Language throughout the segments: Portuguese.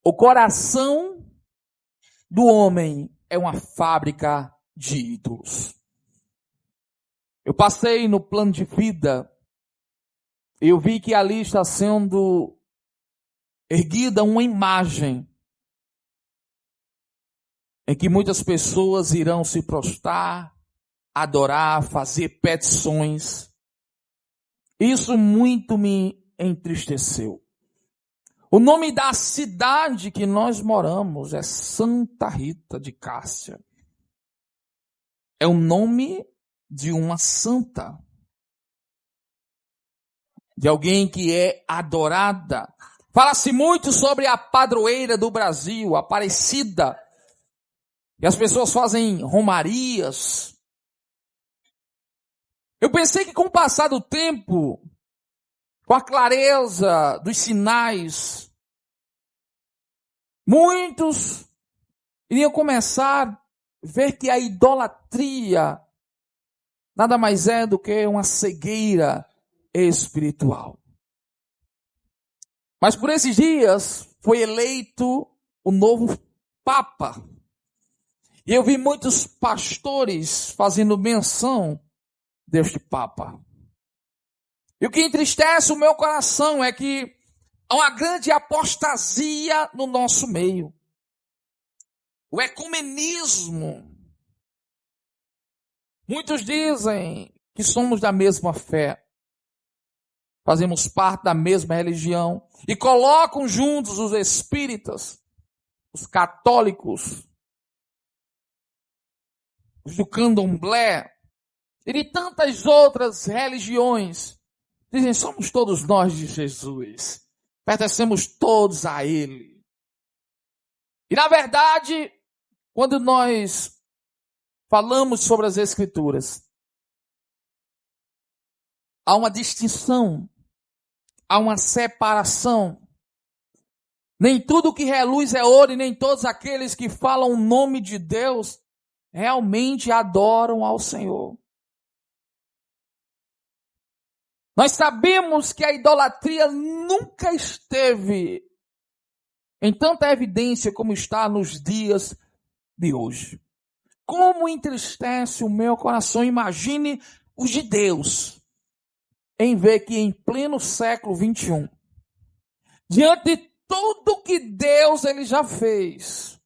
O coração do homem é uma fábrica de ídolos. Eu passei no plano de vida, eu vi que ali está sendo erguida uma imagem em que muitas pessoas irão se prostrar, adorar, fazer petições. Isso muito me entristeceu. O nome da cidade que nós moramos é Santa Rita de Cássia. É o nome de uma santa. De alguém que é adorada. Fala-se muito sobre a padroeira do Brasil, Aparecida. E as pessoas fazem romarias. Eu pensei que com o passar do tempo, com a clareza dos sinais, muitos iriam começar a ver que a idolatria nada mais é do que uma cegueira espiritual. Mas por esses dias foi eleito o novo Papa. E eu vi muitos pastores fazendo menção deste Papa. E o que entristece o meu coração é que há uma grande apostasia no nosso meio. O ecumenismo. Muitos dizem que somos da mesma fé. Fazemos parte da mesma religião. E colocam juntos os espíritas, os católicos, os do candomblé, e de tantas outras religiões. Dizem, somos todos nós de Jesus. Pertencemos todos a Ele. E na verdade, quando nós falamos sobre as Escrituras, há uma distinção, há uma separação. Nem tudo que reluz é ouro e nem todos aqueles que falam o nome de Deus realmente adoram ao Senhor. Nós sabemos que a idolatria nunca esteve em tanta evidência como está nos dias de hoje. Como entristece o meu coração, imagine os de Deus, em ver que em pleno século 21, diante de tudo que Deus ele já fez,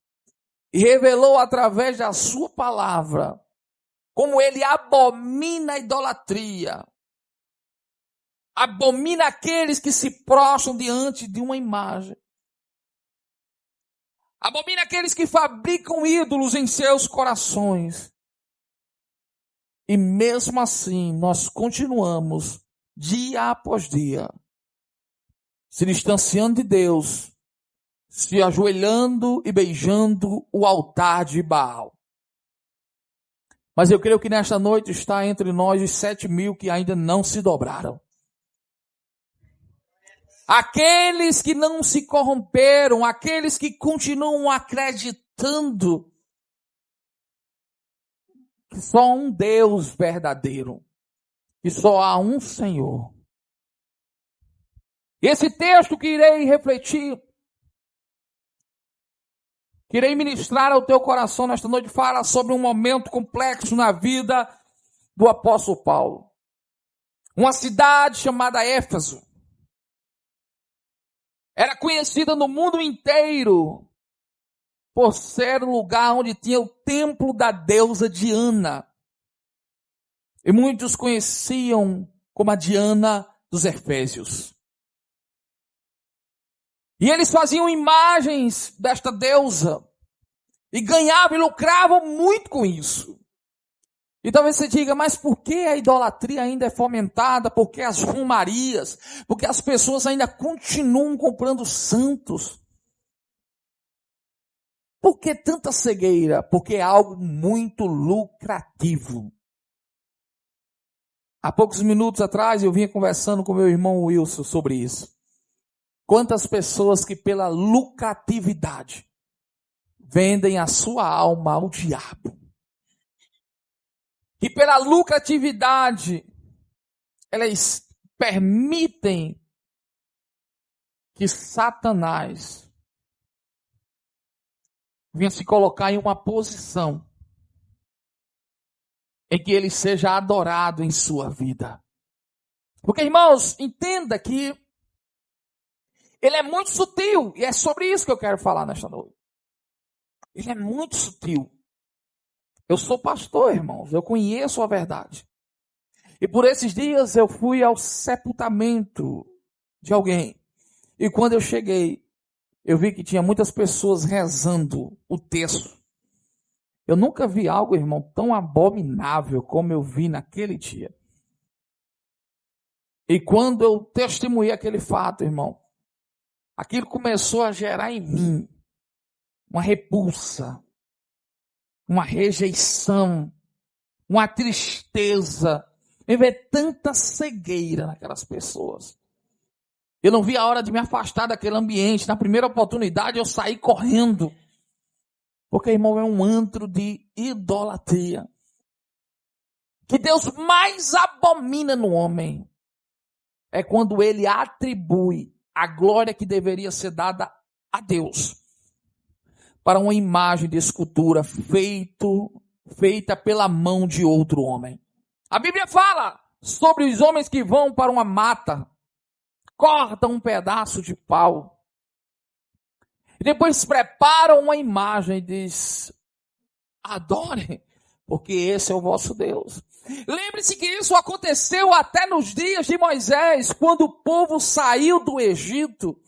e revelou através da sua palavra, como ele abomina a idolatria, abomina aqueles que se prostram diante de uma imagem, abomina aqueles que fabricam ídolos em seus corações. E mesmo assim, nós continuamos, dia após dia, se distanciando de Deus, se ajoelhando e beijando o altar de Baal. Mas eu creio que nesta noite está entre nós os 7.000 que ainda não se dobraram. Aqueles que não se corromperam, aqueles que continuam acreditando que só há um Deus verdadeiro, que só há um Senhor. Esse texto que irei refletir, que irei ministrar ao teu coração nesta noite, fala sobre um momento complexo na vida do apóstolo Paulo. Uma cidade chamada Éfeso. Era conhecida no mundo inteiro por ser o lugar onde tinha o templo da deusa Diana. E muitos conheciam como a Diana dos Efésios. E eles faziam imagens desta deusa. E ganhavam e lucravam muito com isso. E talvez você diga, mas por que a idolatria ainda é fomentada? Por que as romarias? Por que as pessoas ainda continuam comprando santos? Por que tanta cegueira? Porque é algo muito lucrativo. Há poucos minutos atrás eu vinha conversando com meu irmão Wilson sobre isso. Quantas pessoas que pela lucratividade vendem a sua alma ao diabo. Que pela lucratividade elas permitem que Satanás venha se colocar em uma posição em que ele seja adorado em sua vida. Porque, irmãos, entenda que ele é muito sutil, e é sobre isso que eu quero falar nesta noite. Ele é muito sutil. Eu sou pastor, irmãos, eu conheço a verdade. E por esses dias eu fui ao sepultamento de alguém. E quando eu cheguei, eu vi que tinha muitas pessoas rezando o terço. Eu nunca vi algo, irmão, tão abominável como eu vi naquele dia. E quando eu testemunhei aquele fato, irmão, aquilo começou a gerar em mim uma repulsa, uma rejeição, uma tristeza, em ver tanta cegueira naquelas pessoas. Eu não vi a hora de me afastar daquele ambiente. Na primeira oportunidade eu saí correndo. Porque, irmão, é um antro de idolatria. Que Deus mais abomina no homem é quando ele atribui a glória que deveria ser dada a Deus para uma imagem de escultura feita pela mão de outro homem. A Bíblia fala sobre os homens que vão para uma mata, cortam um pedaço de pau, e depois preparam uma imagem e diz: adorem, porque esse é o vosso Deus. Lembre-se que isso aconteceu até nos dias de Moisés, quando o povo saiu do Egito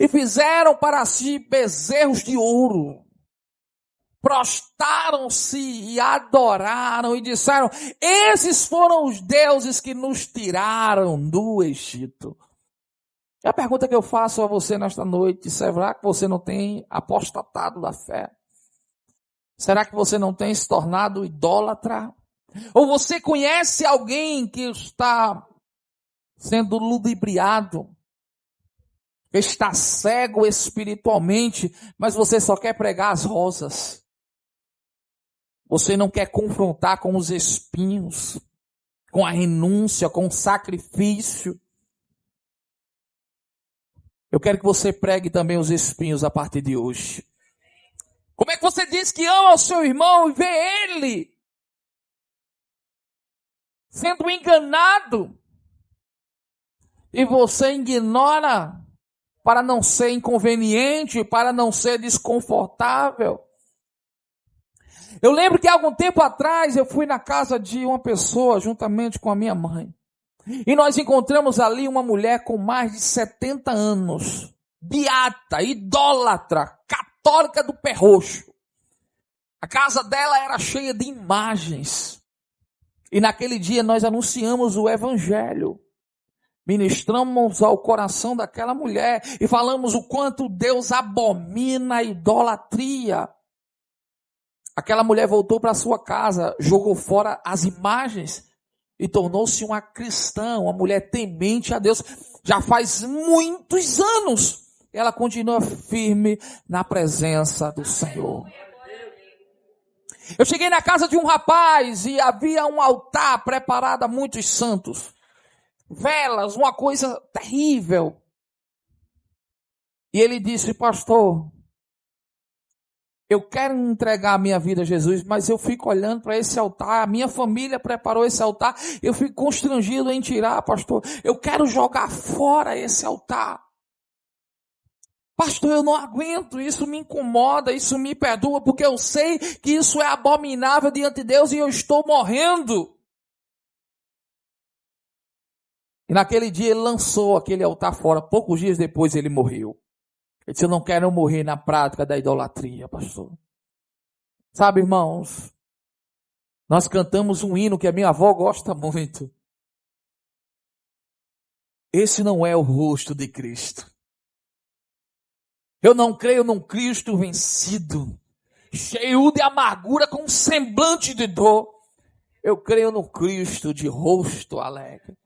e fizeram para si bezerros de ouro. Prostaram-se e adoraram e disseram: esses foram os deuses que nos tiraram do Egito. E a pergunta que eu faço a você nesta noite: será que você não tem apostatado da fé? Será que você não tem se tornado idólatra? Ou você conhece alguém que está sendo ludibriado, está cego espiritualmente, mas você só quer pregar as rosas? Você não quer confrontar com os espinhos, com a renúncia, com o sacrifício? Eu quero que você pregue também os espinhos a partir de hoje. Como é que você diz que ama o seu irmão e vê ele sendo enganado e você ignora para não ser inconveniente, para não ser desconfortável? Eu lembro que há algum tempo atrás eu fui na casa de uma pessoa juntamente com a minha mãe. E nós encontramos ali uma mulher com mais de 70 anos, beata, idólatra, católica do pé roxo. A casa dela era cheia de imagens. E naquele dia nós anunciamos o evangelho. Ministramos ao coração daquela mulher e falamos o quanto Deus abomina a idolatria. Aquela mulher voltou para sua casa, jogou fora as imagens e tornou-se uma cristã, uma mulher temente a Deus. Já faz muitos anos ela continua firme na presença do Senhor. Eu cheguei na casa de um rapaz e havia um altar preparado a muitos santos. Velas, uma coisa terrível. E ele disse: pastor, eu quero entregar a minha vida a Jesus, mas eu fico olhando para esse altar, a minha família preparou esse altar, eu fico constrangido em tirar, pastor. Eu quero jogar fora esse altar. Pastor, eu não aguento, isso me incomoda, isso me perdoa, porque eu sei que isso é abominável diante de Deus e eu estou morrendo. E naquele dia ele lançou aquele altar fora. Poucos dias depois ele morreu. Ele disse: eu não quero morrer na prática da idolatria, pastor. Sabe, irmãos, nós cantamos um hino que a minha avó gosta muito. Esse não é o rosto de Cristo. Eu não creio num Cristo vencido, cheio de amargura, com um semblante de dor. Eu creio num Cristo de rosto alegre.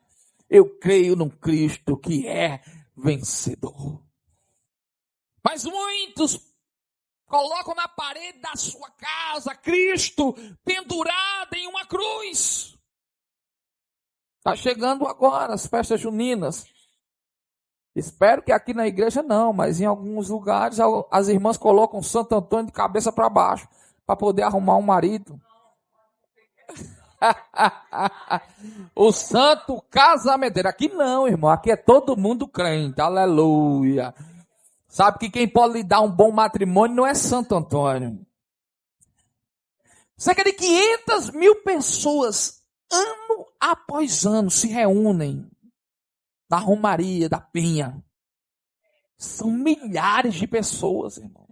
Eu creio num Cristo que é vencedor. Mas muitos colocam na parede da sua casa Cristo pendurado em uma cruz. Está chegando agora as festas juninas. Espero que aqui na igreja não, mas em alguns lugares as irmãs colocam Santo Antônio de cabeça para baixo para poder arrumar um marido. O santo casamenteiro. Aqui não, irmão. Aqui é todo mundo crente. Aleluia. Sabe que quem pode lhe dar um bom matrimônio não é Santo Antônio. Cerca de 500 mil pessoas, ano após ano, se reúnem na Romaria da Penha. São milhares de pessoas, irmão,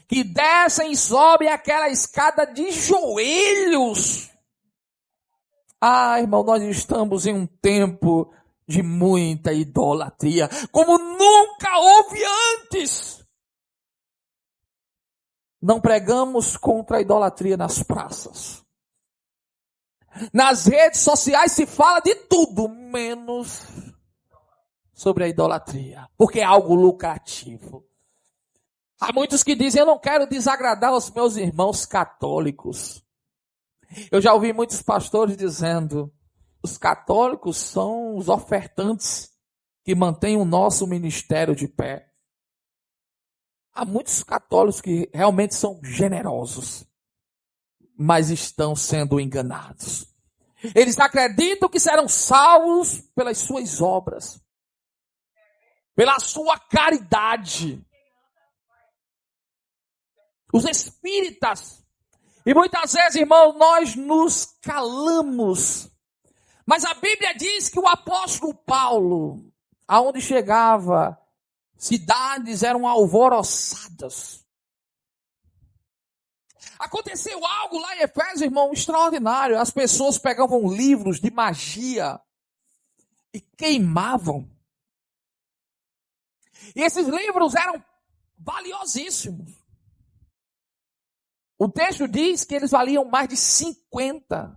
que descem e sobem aquela escada de joelhos. Ah, irmão, nós estamos em um tempo de muita idolatria, como nunca houve antes. Não pregamos contra a idolatria nas praças. Nas redes sociais se fala de tudo, menos sobre a idolatria, porque é algo lucrativo. Há muitos que dizem, eu não quero desagradar os meus irmãos católicos. Eu já ouvi muitos pastores dizendo, os católicos são os ofertantes que mantêm o nosso ministério de pé. Há muitos católicos que realmente são generosos, mas estão sendo enganados. Eles acreditam que serão salvos pelas suas obras, pela sua caridade. Os espíritas. E muitas vezes, irmão, nós nos calamos. Mas a Bíblia diz que o apóstolo Paulo, aonde chegava, cidades eram alvoroçadas. Aconteceu algo lá em Efésios, irmão, extraordinário. As pessoas pegavam livros de magia e queimavam. E esses livros eram valiosíssimos. O texto diz que eles valiam mais de 50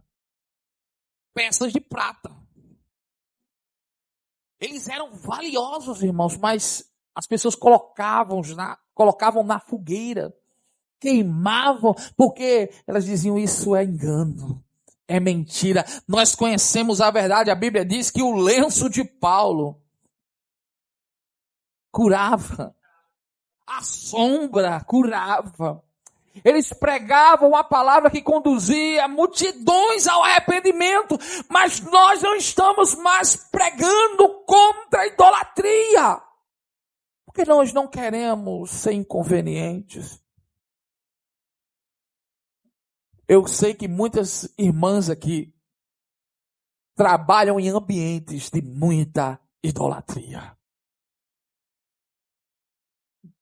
peças de prata. Eles eram valiosos, irmãos, mas as pessoas colocavam na fogueira, queimavam, porque elas diziam, isso é engano, é mentira. Nós conhecemos a verdade, a Bíblia diz que o lenço de Paulo curava, a sombra curava. Eles pregavam a palavra que conduzia multidões ao arrependimento, mas nós não estamos mais pregando contra a idolatria, porque nós não queremos ser inconvenientes. Eu sei que muitas irmãs aqui trabalham em ambientes de muita idolatria.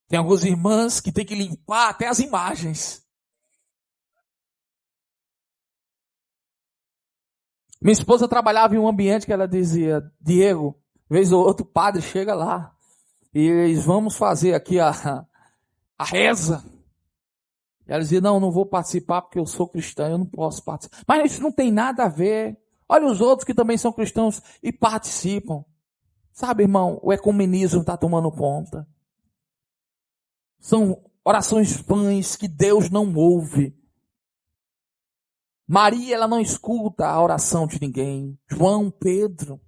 Tem algumas irmãs que têm que limpar até as imagens. Minha esposa trabalhava em um ambiente que ela dizia, Diego, vez ou outro padre chega lá e eles vamos fazer aqui a reza. E ela dizia, não vou participar porque eu sou cristã, eu não posso participar. Mas isso não tem nada a ver. Olha os outros que também são cristãos e participam. Sabe, irmão, o ecumenismo está tomando conta. São orações vãs que Deus não ouve. Maria, ela não escuta a oração de ninguém. João, Pedro,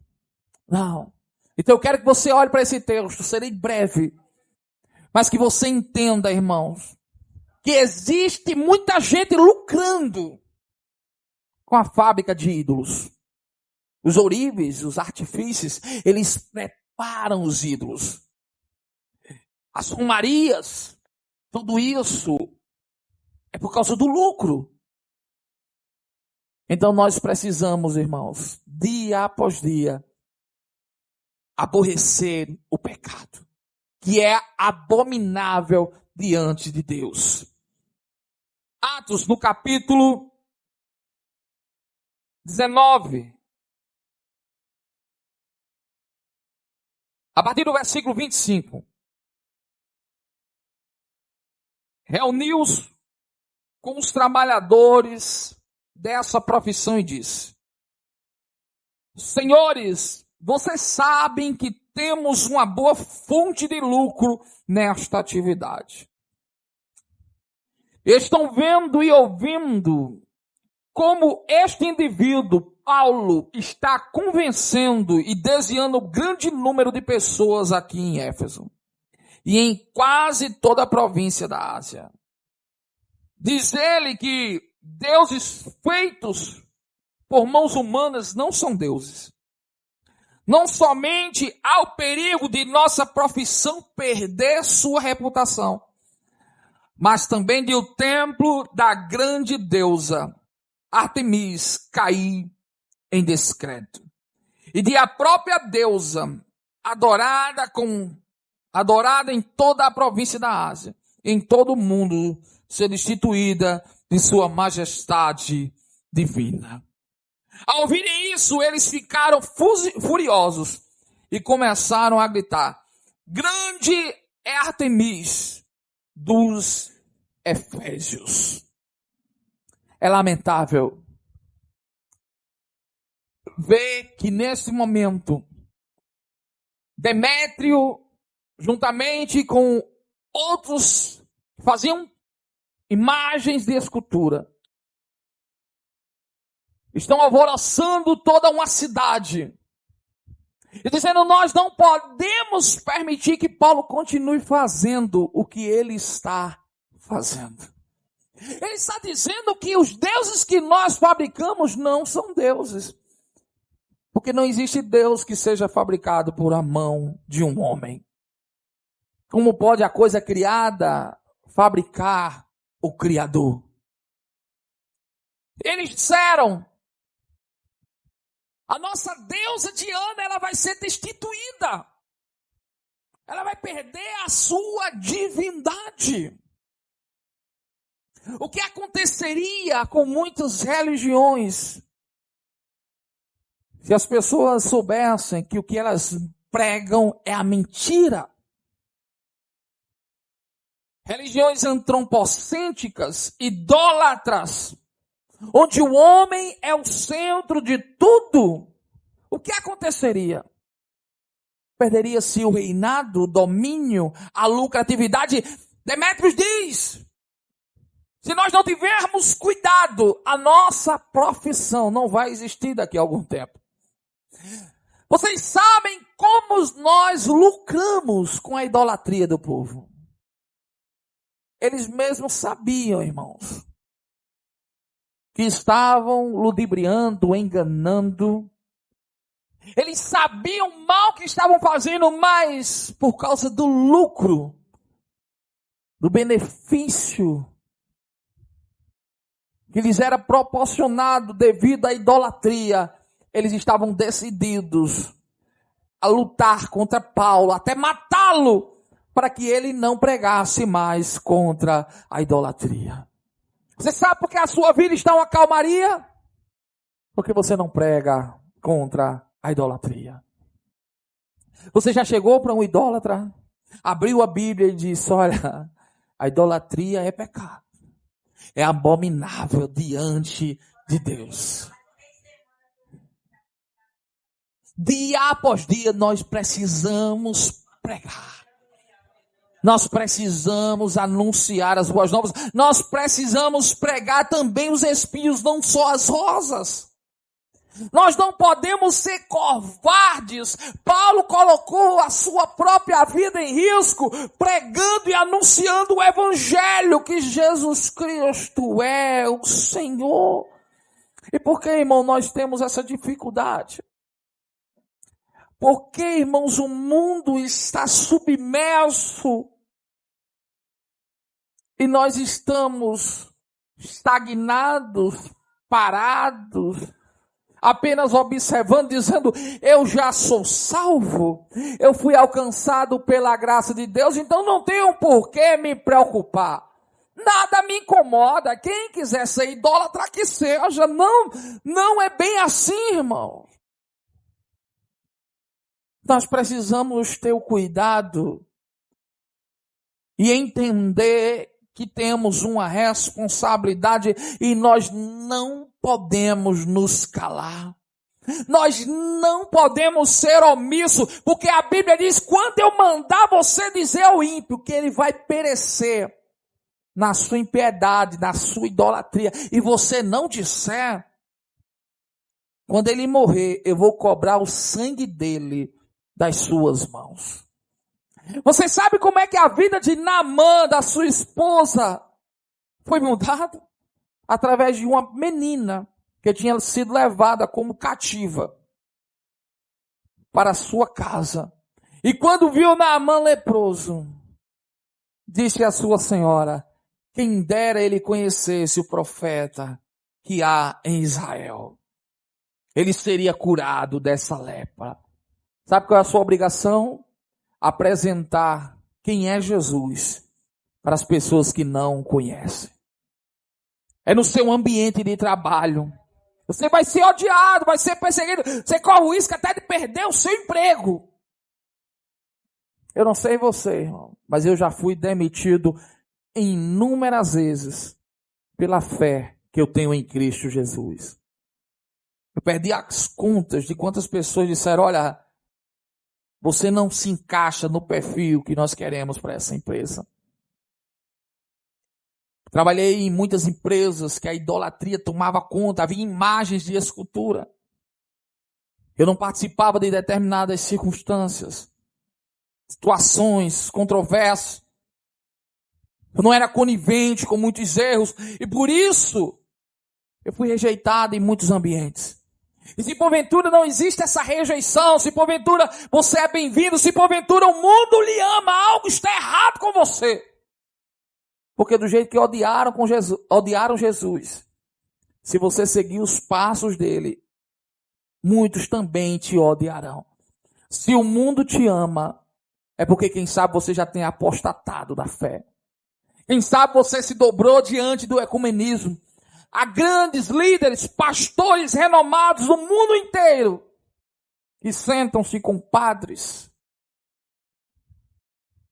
não. Então eu quero que você olhe para esse texto, serei breve, mas que você entenda, irmãos, que existe muita gente lucrando com a fábrica de ídolos. Os ourives, os artifícios, eles preparam os ídolos. As romarias, tudo isso é por causa do lucro. Então nós precisamos, irmãos, dia após dia, aborrecer o pecado, que é abominável diante de Deus. Atos, no capítulo 19, a partir do versículo 25. Reuniu-os com os trabalhadores dessa profissão e disse, senhores, vocês sabem que temos uma boa fonte de lucro nesta atividade. Estão vendo e ouvindo como este indivíduo, Paulo está convencendo e desviando um grande número de pessoas aqui em Éfeso e em quase toda a província da Ásia. Diz ele que deuses feitos por mãos humanas não são deuses. Não somente há o perigo de nossa profissão perder sua reputação, mas também de o templo da grande deusa Artemis cair em descrédito. E de a própria deusa adorada em toda a província da Ásia, em todo o mundo, ser destituída de sua majestade divina. Ao ouvirem isso, eles ficaram furiosos e começaram a gritar: grande é Artemis dos Efésios. É lamentável ver que nesse momento, Demétrio, juntamente com outros, faziam imagens de escultura, estão alvoroçando toda uma cidade e dizendo: nós não podemos permitir que Paulo continue fazendo o que ele está fazendo. Ele está dizendo que os deuses que nós fabricamos não são deuses, porque não existe Deus que seja fabricado por a mão de um homem. Como pode a coisa criada fabricar o Criador? Eles disseram: a nossa deusa Diana, ela vai ser destituída. Ela vai perder a sua divindade. O que aconteceria com muitas religiões se as pessoas soubessem que o que elas pregam é a mentira? Religiões antropocêntricas, idólatras, onde o homem é o centro de tudo, o que aconteceria? Perderia-se o reinado, o domínio, a lucratividade. Demétrios diz: se nós não tivermos cuidado, a nossa profissão não vai existir daqui a algum tempo. Vocês sabem como nós lucramos com a idolatria do povo. Eles mesmos sabiam, irmãos, que estavam ludibriando, enganando. Eles sabiam o mal que estavam fazendo, mas por causa do lucro, do benefício que lhes era proporcionado devido à idolatria, eles estavam decididos a lutar contra Paulo, até matá-lo, para que ele não pregasse mais contra a idolatria. Você sabe por que a sua vida está uma calmaria? Porque você não prega contra a idolatria. Você já chegou para um idólatra, abriu a Bíblia e disse: olha, a idolatria é pecado. É abominável diante de Deus. Dia após dia nós precisamos pregar. Nós precisamos anunciar as boas novas. Nós precisamos pregar também os espinhos, não só as rosas. Nós não podemos ser covardes. Paulo colocou a sua própria vida em risco, pregando e anunciando o evangelho, que Jesus Cristo é o Senhor. E por que, irmão, nós temos essa dificuldade? Porque, irmãos, o mundo está submerso e nós estamos estagnados, parados, apenas observando, dizendo: eu já sou salvo, eu fui alcançado pela graça de Deus, então não tenho por que me preocupar. Nada me incomoda, quem quiser ser idólatra que seja, não é bem assim, irmão. Nós precisamos ter o cuidado e entender que temos uma responsabilidade e nós não podemos nos calar. Nós não podemos ser omissos, porque a Bíblia diz: quando eu mandar você dizer ao ímpio que ele vai perecer na sua impiedade, na sua idolatria, e você não disser, quando ele morrer, eu vou cobrar o sangue dele das suas mãos. Você sabe como é que a vida de Naamã, da sua esposa, foi mudada? Através de uma menina que tinha sido levada como cativa para a sua casa. E quando viu Naamã leproso, disse à sua senhora: quem dera ele conhecesse o profeta que há em Israel. Ele seria curado dessa lepra. Sabe qual é a sua obrigação? Apresentar quem é Jesus para as pessoas que não o conhecem. É no seu ambiente de trabalho. Você vai ser odiado, vai ser perseguido. Você corre o risco até de perder o seu emprego. Eu não sei você, irmão, mas eu já fui demitido inúmeras vezes pela fé que eu tenho em Cristo Jesus. Eu perdi as contas de quantas pessoas disseram: olha, você não se encaixa no perfil que nós queremos para essa empresa. Trabalhei em muitas empresas que a idolatria tomava conta, havia imagens de escultura. Eu não participava de determinadas circunstâncias, situações controversas. Eu não era conivente com muitos erros e por isso eu fui rejeitado em muitos ambientes. E se porventura não existe essa rejeição, se porventura você é bem-vindo, se porventura o mundo lhe ama, algo está errado com você. Porque do jeito que odiaram Jesus, se você seguir os passos dele, muitos também te odiarão. Se o mundo te ama, é porque quem sabe você já tem apostatado da fé. Quem sabe você se dobrou diante do ecumenismo. Há grandes líderes, pastores renomados no mundo inteiro, que sentam-se com padres,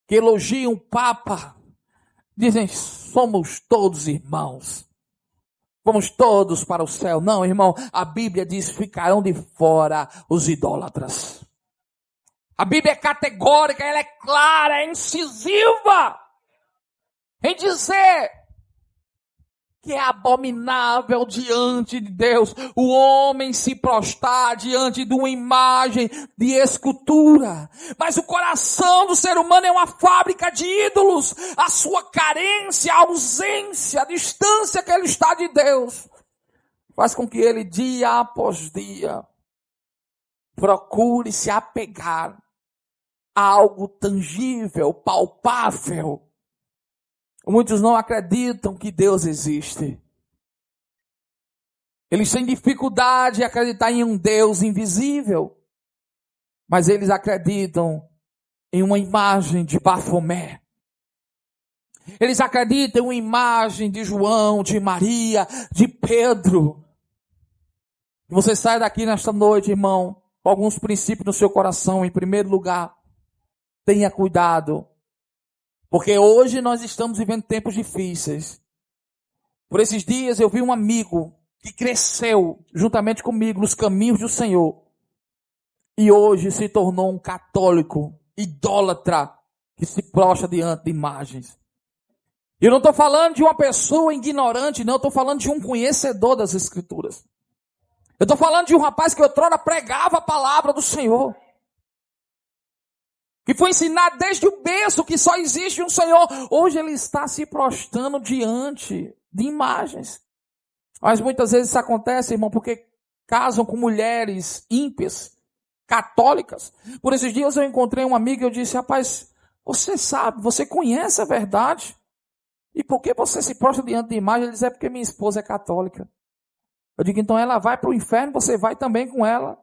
que elogiam o Papa, dizem: somos todos irmãos, vamos todos para o céu. Não, irmão, a Bíblia diz: ficarão de fora os idólatras. A Bíblia é categórica, ela é clara, é incisiva em dizer que é abominável diante de Deus o homem se prostrar diante de uma imagem de escultura. Mas o coração do ser humano é uma fábrica de ídolos. A sua carência, a ausência, a distância que ele está de Deus faz com que ele dia após dia procure se apegar a algo tangível, palpável. Muitos não acreditam que Deus existe. Eles têm dificuldade em acreditar em um Deus invisível. Mas eles acreditam em uma imagem de Bafomé. Eles acreditam em uma imagem de João, de Maria, de Pedro. Você sai daqui nesta noite, irmão, com alguns princípios no seu coração. Em primeiro lugar, tenha cuidado. Porque hoje nós estamos vivendo tempos difíceis. Por esses dias eu vi um amigo que cresceu juntamente comigo nos caminhos do Senhor. E hoje se tornou um católico idólatra que se prostra diante de imagens. Eu não estou falando de uma pessoa ignorante, não. Eu estou falando de um conhecedor das Escrituras. Eu estou falando de um rapaz que outrora pregava a palavra do Senhor. Que foi ensinado desde o berço que só existe um Senhor. Hoje ele está se prostrando diante de imagens. Mas muitas vezes isso acontece, irmão, porque casam com mulheres ímpias, católicas. Por esses dias eu encontrei um amigo e eu disse: rapaz, você sabe, você conhece a verdade. E por que você se prostra diante de imagens? Ele diz: é porque minha esposa é católica. Eu digo: então ela vai para o inferno, você vai também com ela.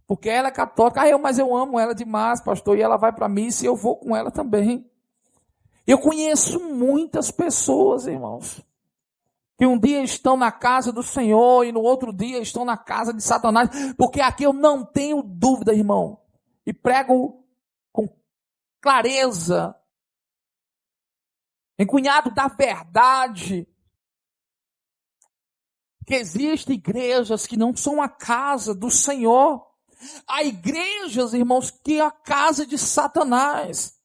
Porque ela é católica. Mas eu amo ela demais, pastor. E ela vai para a missa e eu vou com ela também. Eu conheço muitas pessoas, irmãos, que um dia estão na casa do Senhor e no outro dia estão na casa de Satanás. Porque aqui eu não tenho dúvida, irmão. E prego com clareza, encunhado da verdade, que existem igrejas que não são a casa do Senhor. Há igrejas, irmãos, que é a casa de Satanás.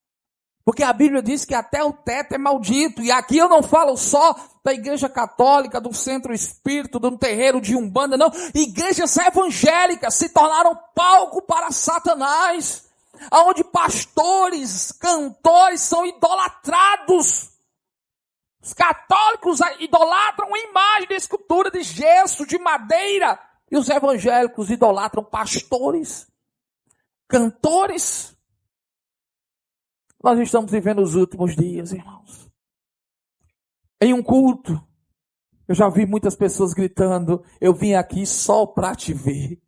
Porque a Bíblia diz que até o teto é maldito. E aqui eu não falo só da igreja católica, do centro espírito, do terreiro de Umbanda, não. Igrejas evangélicas se tornaram palco para Satanás. Onde pastores, cantores são idolatrados. Os católicos idolatram imagem de escultura de gesso, de madeira. E os evangélicos idolatram pastores, cantores. Nós estamos vivendo os últimos dias, irmãos. Em um culto, eu já vi muitas pessoas gritando, eu vim aqui só para te ver.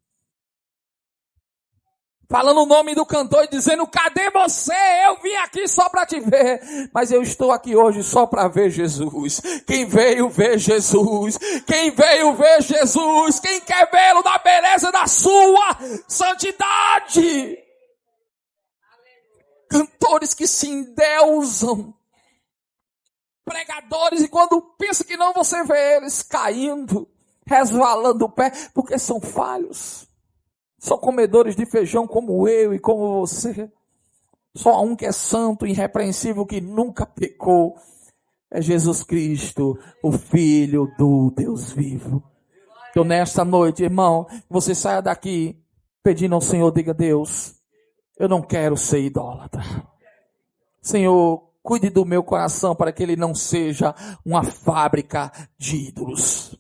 Falando o nome do cantor e dizendo, cadê você? Eu vim aqui só para te ver. Mas eu estou aqui hoje só para ver Jesus. Quem veio ver Jesus? Quem veio ver Jesus? Quem quer vê-lo na beleza da sua santidade? Cantores que se endeusam, pregadores, e quando pensa que não, você vê eles caindo, resvalando o pé, porque são falhos. São comedores de feijão como eu e como você. Só um que é santo, irrepreensível, que nunca pecou, é Jesus Cristo, o Filho do Deus vivo. Então nesta noite, irmão, você saia daqui pedindo ao Senhor, diga, Deus, eu não quero ser idólatra. Senhor, cuide do meu coração para que ele não seja uma fábrica de ídolos.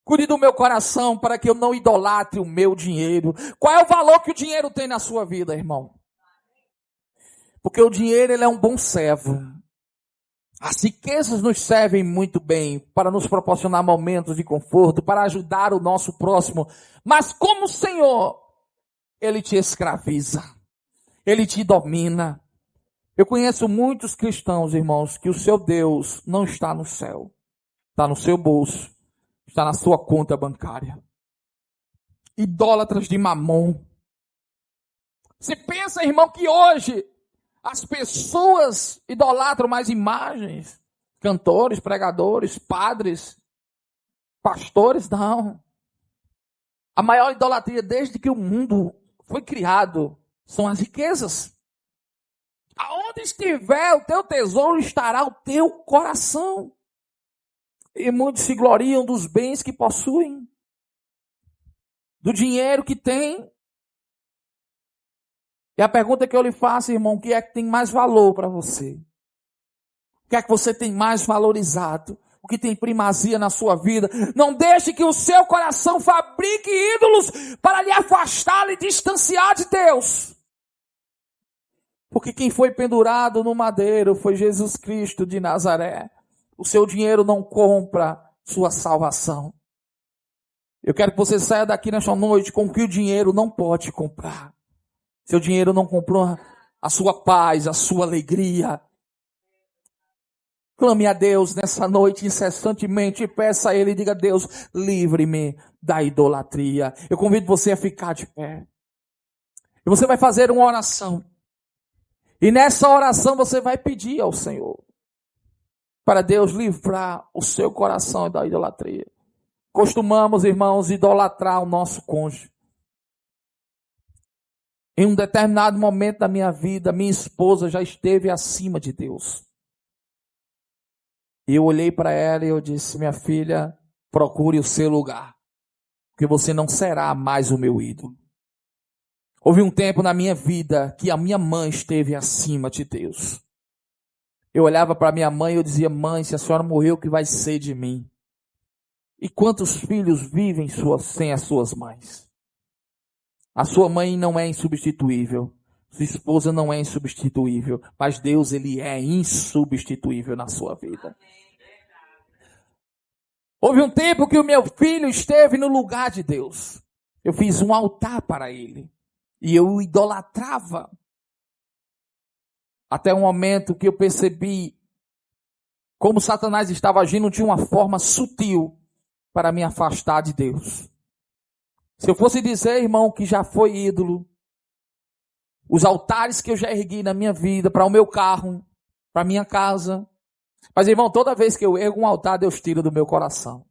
Cuide do meu coração para que eu não idolatre o meu dinheiro. Qual é o valor que o dinheiro tem na sua vida, irmão? Porque o dinheiro, ele é um bom servo. As riquezas nos servem muito bem para nos proporcionar momentos de conforto, para ajudar o nosso próximo. Mas como o Senhor, ele te escraviza, ele te domina. Eu conheço muitos cristãos, irmãos, que o seu Deus não está no céu, está no seu bolso, está na sua conta bancária. Idólatras de mamon. Você pensa, irmão, que hoje as pessoas idolatram mais imagens? Cantores, pregadores, padres, pastores? Não. A maior idolatria desde que o mundo foi criado são as riquezas. Aonde estiver o teu tesouro, estará o teu coração. E muitos se gloriam dos bens que possuem, do dinheiro que tem. E a pergunta que eu lhe faço, irmão, o que é que tem mais valor para você? O que é que você tem mais valorizado? O que tem primazia na sua vida? Não deixe que o seu coração fabrique ídolos para lhe afastar, lhe distanciar de Deus. Porque quem foi pendurado no madeiro foi Jesus Cristo de Nazaré. O seu dinheiro não compra sua salvação. Eu quero que você saia daqui nesta noite com o que o dinheiro não pode comprar. Seu dinheiro não comprou a sua paz, a sua alegria. Clame a Deus nessa noite incessantemente e peça a Ele e diga, Deus, livre-me da idolatria. Eu convido você a ficar de pé. E você vai fazer uma oração. E nessa oração você vai pedir ao Senhor para Deus livrar o seu coração da idolatria. Costumamos, irmãos, idolatrar o nosso cônjuge. Em um determinado momento da minha vida, minha esposa já esteve acima de Deus. E eu olhei para ela e eu disse, minha filha, procure o seu lugar, porque você não será mais o meu ídolo. Houve um tempo na minha vida que a minha mãe esteve acima de Deus. Eu olhava para minha mãe e eu dizia, mãe, se a senhora morreu, o que vai ser de mim? E quantos filhos vivem sem as suas mães? A sua mãe não é insubstituível. Sua esposa não é insubstituível. Mas Deus, Ele é insubstituível na sua vida. Houve um tempo que o meu filho esteve no lugar de Deus. Eu fiz um altar para ele. E eu o idolatrava. Até um momento que eu percebi como Satanás estava agindo de uma forma sutil para me afastar de Deus. Se eu fosse dizer, irmão, que já foi ídolo, os altares que eu já ergui na minha vida, para o meu carro, para a minha casa. Mas, irmão, toda vez que eu ergo um altar, Deus tira do meu coração.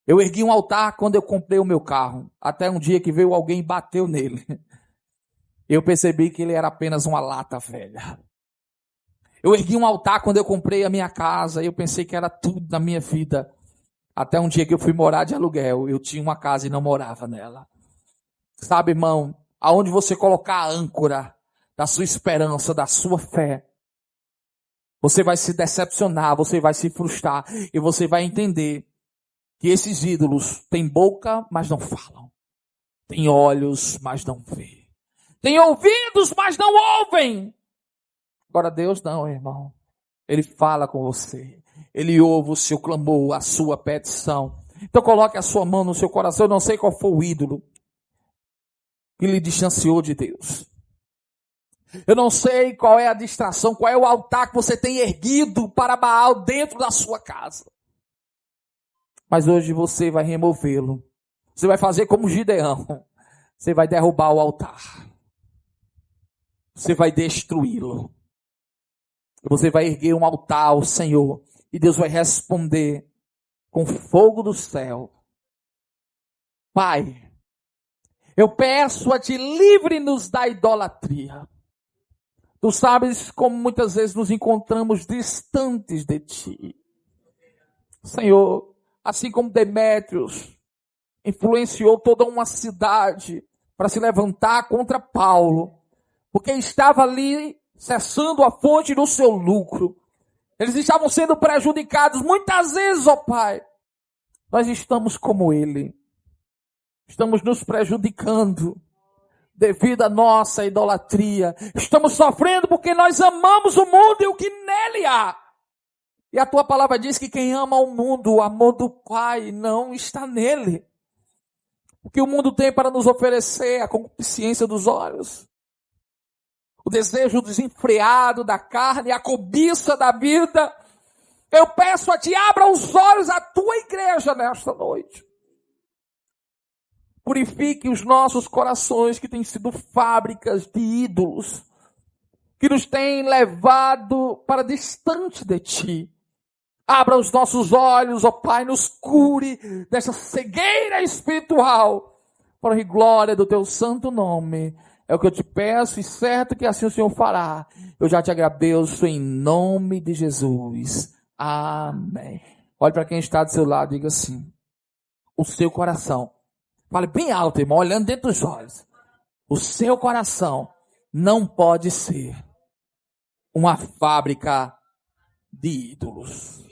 Eu ergui um altar quando eu comprei o meu carro. Até um dia que veio alguém e bateu nele. Eu percebi que ele era apenas uma lata velha. Eu ergui um altar quando eu comprei a minha casa, e eu pensei que era tudo na minha vida. Até um dia que eu fui morar de aluguel, eu tinha uma casa e não morava nela. Sabe, irmão, aonde você colocar a âncora da sua esperança, da sua fé, você vai se decepcionar, você vai se frustrar, e você vai entender que esses ídolos têm boca, mas não falam. Têm olhos, mas não veem. Têm ouvidos, mas não ouvem. Agora Deus não, irmão. Ele fala com você. Ele ouve o seu clamor, a sua petição. Então coloque a sua mão no seu coração. Eu não sei qual foi o ídolo que lhe distanciou de Deus. Eu não sei qual é a distração, qual é o altar que você tem erguido para Baal dentro da sua casa. Mas hoje você vai removê-lo. Você vai fazer como Gideão. Você vai derrubar o altar. Você vai destruí-lo. Você vai erguer um altar ao Senhor. E Deus vai responder com fogo do céu. Pai, eu peço a Ti, livre-nos da idolatria. Tu sabes como muitas vezes nos encontramos distantes de Ti. Senhor, assim como Demétrios influenciou toda uma cidade para se levantar contra Paulo, porque estava ali cessando a fonte do seu lucro. Eles estavam sendo prejudicados muitas vezes, ó Pai. Nós estamos como ele. Estamos nos prejudicando devido à nossa idolatria. Estamos sofrendo porque nós amamos o mundo e o que nele há. E a tua palavra diz que quem ama o mundo, o amor do Pai não está nele. O que o mundo tem para nos oferecer, a concupiscência dos olhos, o desejo desenfreado da carne, a cobiça da vida. Eu peço a Ti, abra os olhos à Tua igreja nesta noite. Purifique os nossos corações que têm sido fábricas de ídolos, que nos têm levado para distante de Ti. Abra os nossos olhos, ó Pai, nos cure dessa cegueira espiritual, para a glória do Teu santo nome. É o que eu te peço e certo que assim o Senhor fará. Eu já te agradeço em nome de Jesus. Amém. Olhe para quem está do seu lado e diga assim: o seu coração, fale bem alto, irmão, olhando dentro dos olhos. O seu coração não pode ser uma fábrica de ídolos.